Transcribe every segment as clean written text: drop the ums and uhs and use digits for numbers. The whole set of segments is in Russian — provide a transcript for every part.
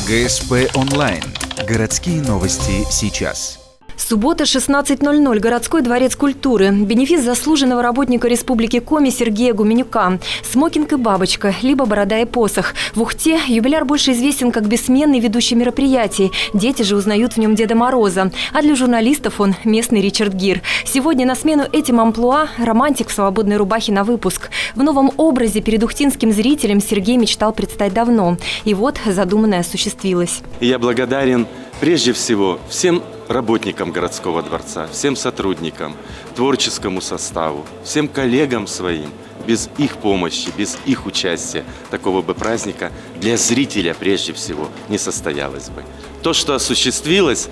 ГСП онлайн. Городские новости сейчас. Суббота, 16:00. Городской дворец культуры. Бенефис заслуженного работника Республики Коми Сергея Гуменюка. Смокинг и бабочка, либо борода и посох. В Ухте юбиляр больше известен как бессменный ведущий мероприятий. Дети же узнают в нем Деда Мороза. А для журналистов он местный Ричард Гир. Сегодня на смену этим амплуа романтик в свободной рубахе на выпуск. В новом образе перед ухтинским зрителем Сергей мечтал предстать давно. И вот задуманное осуществилось. Я благодарен прежде всего всем работникам городского дворца, всем сотрудникам, творческому составу, всем коллегам своим. Без их помощи, без их участия такого бы праздника для зрителя прежде всего не состоялось бы. То, что осуществилось,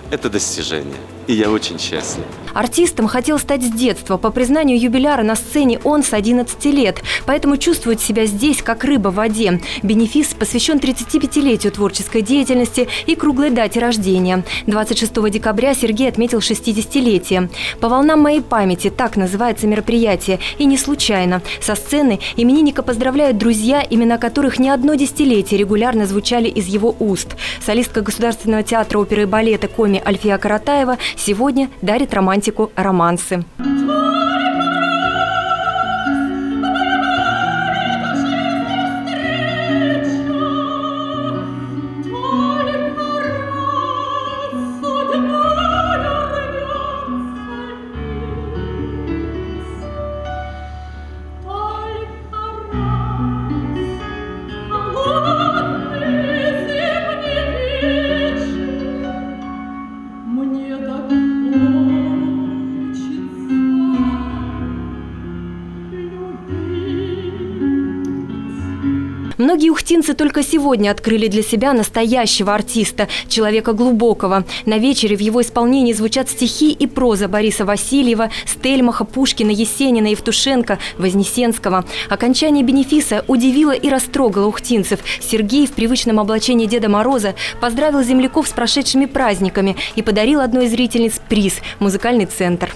это достижение. И я очень счастлив. Артистом хотел стать с детства. По признанию юбиляра, на сцене он с 11 лет. Поэтому чувствует себя здесь, как рыба в воде. Бенефис посвящен 35-летию творческой деятельности и круглой дате рождения. 26 декабря Сергей отметил 60-летие. «По волнам моей памяти» – так называется мероприятие. И не случайно. Со сцены именинника поздравляют друзья, имена которых не одно десятилетие регулярно звучали из его уст. Солистка Государственного театра оперы и балета Коми Альфия Каратаева сегодня дарит романтику романсы. Многие ухтинцы только сегодня открыли для себя настоящего артиста, человека глубокого. На вечере в его исполнении звучат стихи и проза Бориса Васильева, Стельмаха, Пушкина, Есенина, Евтушенко, Вознесенского. Окончание бенефиса удивило и растрогало ухтинцев. Сергей в привычном облачении Деда Мороза поздравил земляков с прошедшими праздниками и подарил одной из зрительниц приз – музыкальный центр.